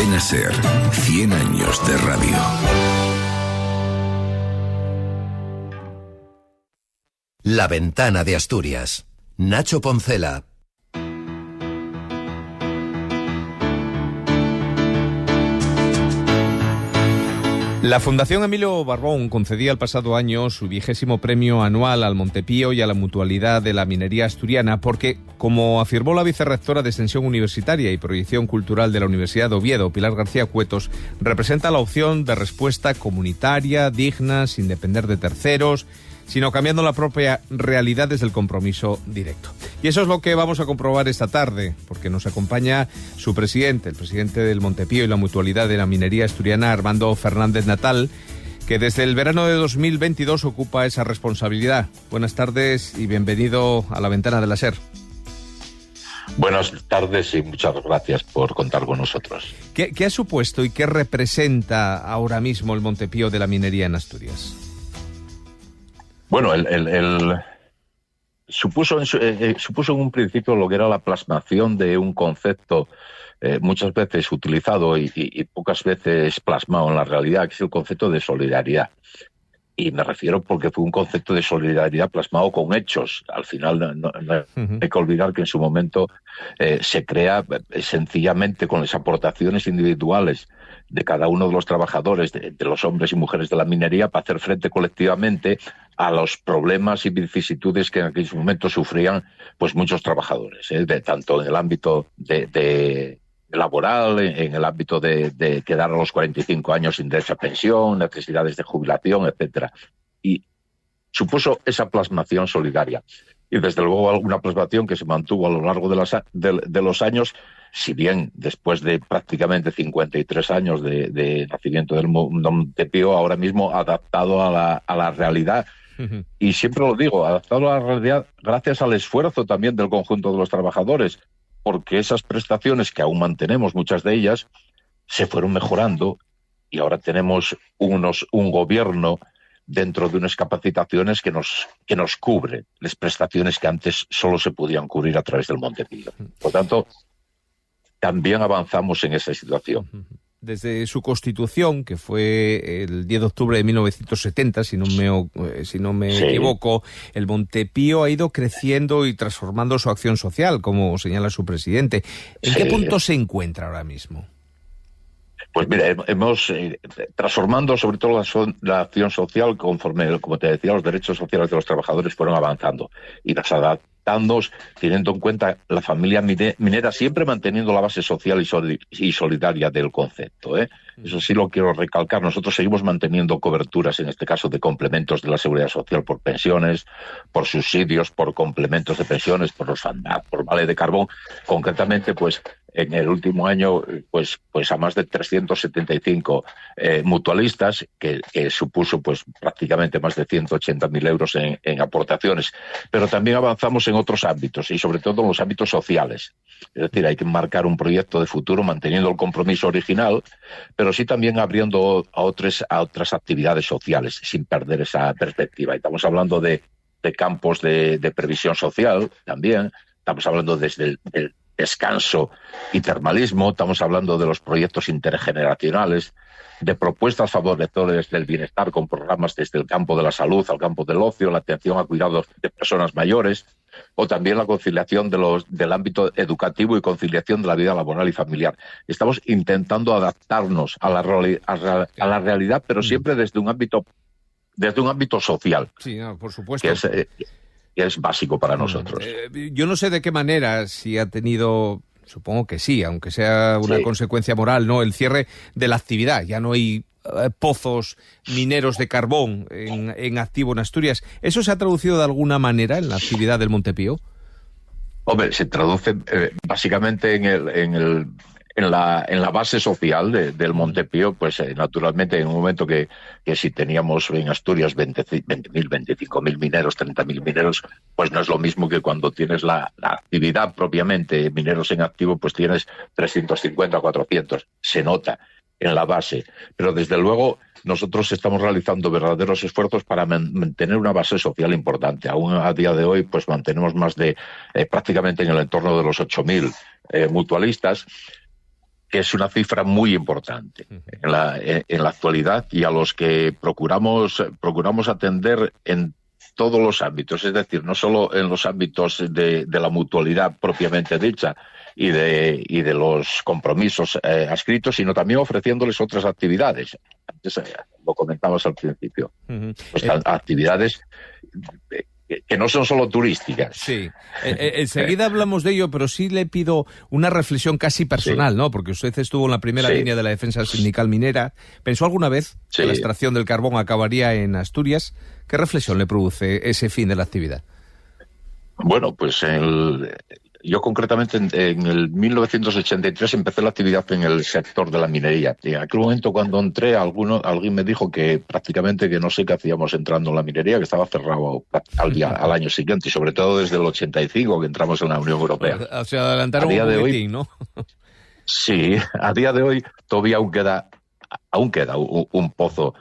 Cadena SER, 100 años de radio. La ventana de Asturias. Nacho Poncela. La Fundación Emilio Barbón concedía el pasado año su 20º premio anual al Montepío y a la Mutualidad de la Minería Asturiana porque, como afirmó la vicerrectora de Extensión Universitaria y Proyección Cultural de la Universidad de Oviedo, Pilar García Cuetos, representa la opción de respuesta comunitaria, digna, sin depender de terceros, sino cambiando la propia realidad desde el compromiso directo. Y eso es lo que vamos a comprobar esta tarde, porque nos acompaña su presidente, el presidente del Montepío y la Mutualidad de la Minería Asturiana, Armando Fernández Natal, que desde el verano de 2022 ocupa esa responsabilidad. Buenas tardes y bienvenido a la ventana de la SER. Buenas tardes y muchas gracias por contar con nosotros. ¿Qué ha supuesto y qué representa ahora mismo el Montepío de la minería en Asturias? Bueno, supuso en un principio lo que era la plasmación de un concepto muchas veces utilizado y pocas veces plasmado en la realidad, que es el concepto de solidaridad. Y me refiero porque fue un concepto de solidaridad plasmado con hechos. Al final no hay que olvidar que en su momento se crea sencillamente con las aportaciones individuales de cada uno de los trabajadores, de los hombres y mujeres de la minería, para hacer frente colectivamente a los problemas y vicisitudes que en aquel momento sufrían pues muchos trabajadores, tanto en el ámbito de laboral, en el ámbito de quedar a los 45 años sin derecho a pensión, necesidades de jubilación, etcétera. Y supuso esa plasmación solidaria. Y desde luego una plasmación que se mantuvo a lo largo de los años, si bien después de prácticamente 53 años de nacimiento del Montepío, ahora mismo adaptado a la realidad. Y siempre lo digo, adaptado a la realidad gracias al esfuerzo también del conjunto de los trabajadores, porque esas prestaciones que aún mantenemos, muchas de ellas, se fueron mejorando y ahora tenemos un gobierno dentro de unas capacitaciones que nos cubre las prestaciones que antes solo se podían cubrir a través del Montepío. Por tanto, también avanzamos en esa situación. Desde su constitución, que fue el 10 de octubre de 1970, si no me equivoco, el Montepío ha ido creciendo y transformando su acción social, como señala su presidente. ¿En qué punto se encuentra ahora mismo? Pues mira, hemos transformando sobre todo la acción social conforme, como te decía, los derechos sociales de los trabajadores fueron avanzando y nos adaptándonos teniendo en cuenta la familia minera, siempre manteniendo la base social y solidaria del concepto, Eso sí lo quiero recalcar. Nosotros seguimos manteniendo coberturas, en este caso de complementos de la seguridad social por pensiones, por subsidios, por complementos de pensiones, por los FANDAP, por vale de carbón. Concretamente, pues en el último año, pues a más de 375 mutualistas, que supuso pues prácticamente más de 180.000 euros en aportaciones. Pero también avanzamos en otros ámbitos y sobre todo en los ámbitos sociales. Es decir, hay que marcar un proyecto de futuro manteniendo el compromiso original, pero sí también abriendo a otras actividades sociales sin perder esa perspectiva. Y estamos hablando de campos de previsión social también. Estamos hablando desde el descanso y termalismo, estamos hablando de los proyectos intergeneracionales, de propuestas favorecedores del bienestar con programas desde el campo de la salud al campo del ocio, la atención a cuidados de personas mayores, o también la conciliación del ámbito educativo y conciliación de la vida laboral y familiar. Estamos intentando adaptarnos a la realidad, pero siempre desde un ámbito social. Sí, no, por supuesto. Que es básico para nosotros. Yo no sé de qué manera, si ha tenido, supongo que sí, aunque sea una consecuencia moral, ¿no? El cierre de la actividad. Ya no hay pozos mineros de carbón en activo en Asturias. ¿Eso se ha traducido de alguna manera en la actividad del Montepío? Hombre, se traduce básicamente en la base social del Montepío, pues naturalmente en un momento que si teníamos en Asturias 20.000, 25.000 mineros, 30.000 mineros, pues no es lo mismo que cuando tienes la actividad propiamente, mineros en activo, pues tienes 350 o 400. Se nota en la base. Pero desde luego nosotros estamos realizando verdaderos esfuerzos para mantener una base social importante. Aún a día de hoy pues mantenemos más de prácticamente en el entorno de los 8.000 mutualistas, es una cifra muy importante en la actualidad, y a los que procuramos atender en todos los ámbitos, es decir, no solo en los ámbitos de la mutualidad propiamente dicha y de los compromisos adscritos, sino también ofreciéndoles otras actividades. Antes lo comentabas al principio, pues, actividades que no son solo turísticas. Sí, enseguida hablamos de ello, pero sí le pido una reflexión casi personal, ¿no? Porque usted estuvo en la primera línea de la defensa sindical minera. ¿Pensó alguna vez que la extracción del carbón acabaría en Asturias? ¿Qué reflexión le produce ese fin de la actividad? Bueno, pues yo concretamente en el 1983 empecé la actividad en el sector de la minería. Y en aquel momento, cuando entré, alguien me dijo que prácticamente que no sé qué hacíamos entrando en la minería, que estaba cerrado al año siguiente, y sobre todo desde el 85 que entramos en la Unión Europea. O sea, adelantaron un poquitín, ¿no? Sí, a día de hoy todavía aún queda un pozo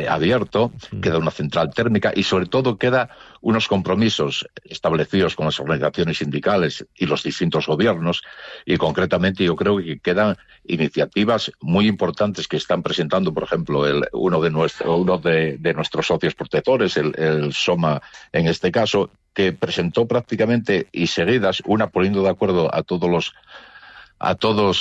abierto, queda una central térmica, y sobre todo queda unos compromisos establecidos con las organizaciones sindicales y los distintos gobiernos, y concretamente yo creo que quedan iniciativas muy importantes que están presentando, por ejemplo, uno de nuestros socios protectores, el SOMA en este caso, que presentó prácticamente y seguidas una poniendo de acuerdo a todos,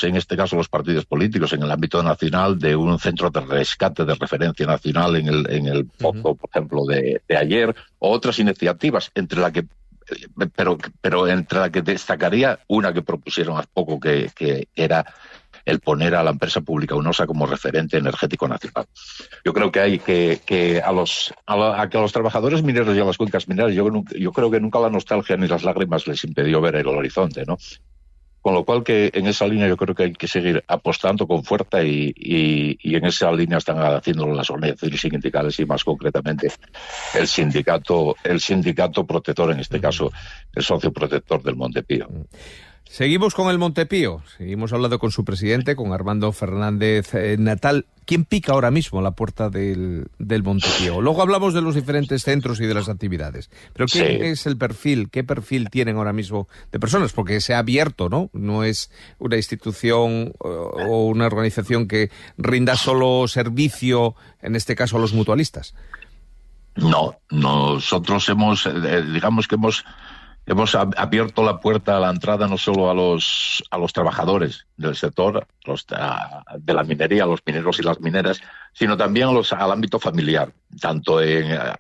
en este caso los partidos políticos, en el ámbito nacional, de un centro de rescate de referencia nacional en el pozo, por ejemplo, de ayer, o otras iniciativas, pero entre la que destacaría una que propusieron hace poco, que era el poner a la empresa pública UNOSA como referente energético nacional. Yo creo que hay que a los trabajadores mineros y a las cuencas mineras, yo creo que nunca la nostalgia ni las lágrimas les impidió ver el horizonte, ¿no? Con lo cual, que en esa línea yo creo que hay que seguir apostando con fuerza, y en esa línea están haciéndolo las organizaciones sindicales, y más concretamente el sindicato protector, en este caso el socio protector del Montepío. Seguimos con el Montepío, seguimos hablando con su presidente, con Armando Fernández Natal. ¿Quién pica ahora mismo a la puerta del Montepío? Luego hablamos de los diferentes centros y de las actividades, pero ¿qué es el perfil? ¿Qué perfil tienen ahora mismo de personas? Porque se ha abierto, ¿no? No es una institución o una organización que rinda solo servicio, en este caso a los mutualistas. No, nosotros hemos abierto la puerta a la entrada no solo a los trabajadores del sector, de la minería, a los mineros y las mineras, sino también al ámbito familiar, tanto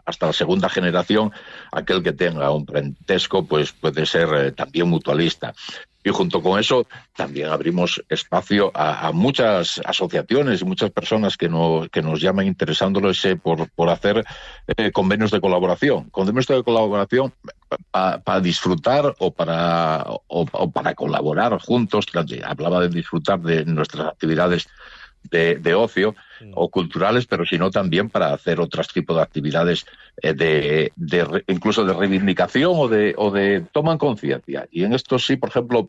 hasta la segunda generación. Aquel que tenga un parentesco pues puede ser también mutualista. Y junto con eso también abrimos espacio a muchas asociaciones y muchas personas que nos llaman interesándoles por hacer convenios de colaboración. Convenios de colaboración para disfrutar o para colaborar juntos. Hablaba de disfrutar de nuestras actividades de ocio o culturales, pero sino también para hacer otros tipos de actividades incluso de reivindicación o de toma en conciencia. Y en esto sí, por ejemplo,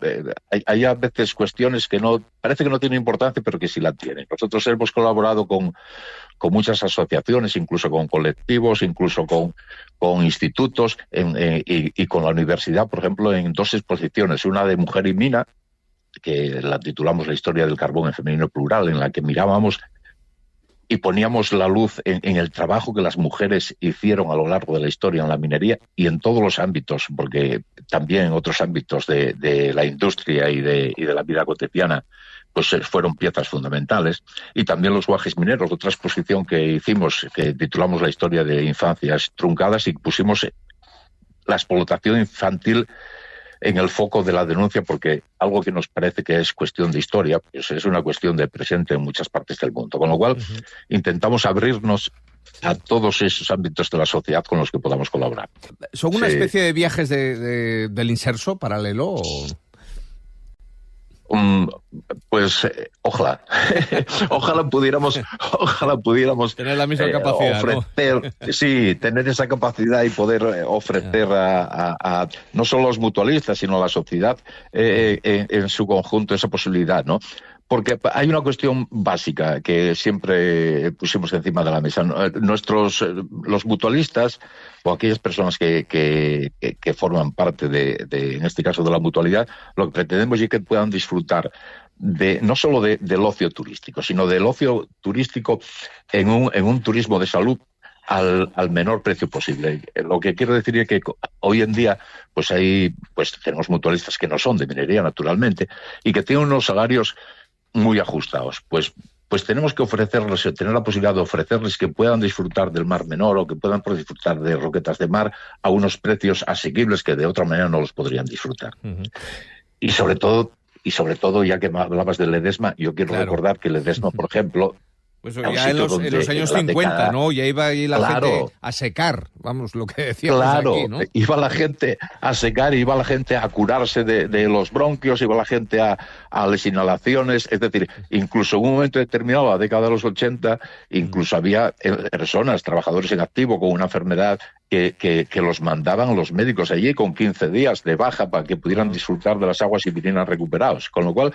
hay a veces cuestiones que parece que no tienen importancia, pero que sí la tienen. Nosotros hemos colaborado con muchas asociaciones, incluso con colectivos, incluso con institutos y con la universidad, por ejemplo, en 2 exposiciones, una de Mujer y Mina, que la titulamos La historia del carbón en femenino plural, en la que mirábamos y poníamos la luz en el trabajo que las mujeres hicieron a lo largo de la historia en la minería y en todos los ámbitos, porque también en otros ámbitos de la industria y de la vida cotidiana pues fueron piezas fundamentales. Y también los guajes mineros, otra exposición que hicimos, que titulamos La historia de infancias truncadas, y pusimos la explotación infantil en el foco de la denuncia, porque algo que nos parece que es cuestión de historia, pues es una cuestión de presente en muchas partes del mundo. Con lo cual, intentamos abrirnos a todos esos ámbitos de la sociedad con los que podamos colaborar. ¿Son una especie de viajes del inserso paralelo? ¿O? Pues ojalá pudiéramos tener la misma capacidad, ofrecer, ¿no? Sí, tener esa capacidad y poder ofrecer a no solo a los mutualistas, sino a la sociedad en su conjunto esa posibilidad, ¿no? Porque hay una cuestión básica que siempre pusimos encima de la mesa. Los mutualistas o aquellas personas que forman parte en este caso, de la mutualidad, lo que pretendemos es que puedan disfrutar no solo del ocio turístico, sino del ocio turístico en un turismo de salud al menor precio posible. Lo que quiero decir es que hoy en día tenemos mutualistas que no son de minería, naturalmente, y que tienen unos salarios muy ajustados. Pues tenemos que tener la posibilidad de ofrecerles que puedan disfrutar del Mar Menor o que puedan disfrutar de roquetas de mar a unos precios asequibles que de otra manera no los podrían disfrutar. Uh-huh. Y sobre todo, ya que hablabas de Ledesma, yo quiero recordar que Ledesma, por ejemplo... Pues ya en los años 50, ¿no? Ya iba ahí la gente a secar, vamos, lo que decíamos aquí, ¿no? Iba la gente a secar, iba la gente a curarse de los bronquios, iba la gente a las inhalaciones, es decir, incluso en un momento determinado, la década de los 80, incluso había personas, trabajadores en activo con una enfermedad que los mandaban los médicos allí con 15 días de baja para que pudieran disfrutar de las aguas y vinieran recuperados. Con lo cual,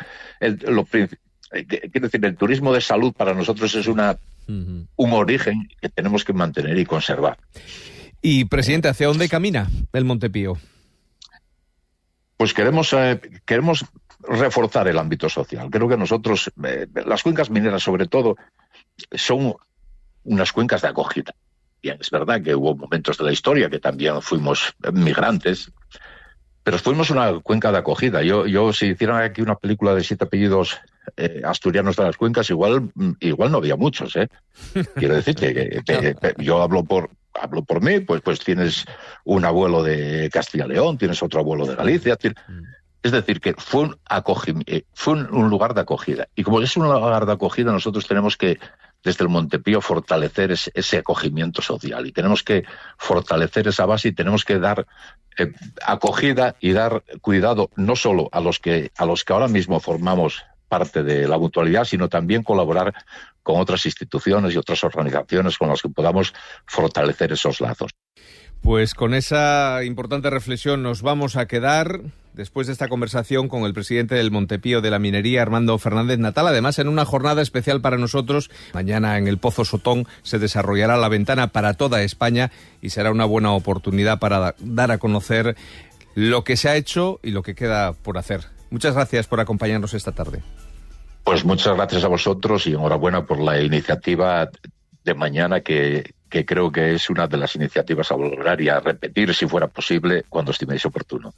quiero decir, el turismo de salud para nosotros es un origen que tenemos que mantener y conservar. Y, presidente, ¿hacia dónde camina el Montepío? Pues queremos reforzar el ámbito social. Creo que nosotros, las cuencas mineras sobre todo, son unas cuencas de acogida. Bien, es verdad que hubo momentos de la historia que también fuimos migrantes, pero fuimos una cuenca de acogida. Yo si hicieran aquí una película de 7 apellidos asturianos de las cuencas, igual no había muchos, ¿eh? Quiero decirte que yo hablo por mí, pues tienes un abuelo de Castilla y León, tienes otro abuelo de Galicia. Es decir, que fue un lugar de acogida. Y como es un lugar de acogida, nosotros tenemos que, desde el Montepío, fortalecer ese acogimiento social. Y tenemos que fortalecer esa base y tenemos que dar acogida y dar cuidado no solo a los que ahora mismo formamos parte de la mutualidad, sino también colaborar con otras instituciones y otras organizaciones con las que podamos fortalecer esos lazos. Pues con esa importante reflexión nos vamos a quedar después de esta conversación con el presidente del Montepío de la Minería, Armando Fernández Natal. Además, en una jornada especial para nosotros, mañana en el Pozo Sotón se desarrollará la ventana para toda España y será una buena oportunidad para dar a conocer lo que se ha hecho y lo que queda por hacer. Muchas gracias por acompañarnos esta tarde. Pues muchas gracias a vosotros y enhorabuena por la iniciativa de mañana que creo que es una de las iniciativas a valorar y a repetir, si fuera posible, cuando estiméis oportuno.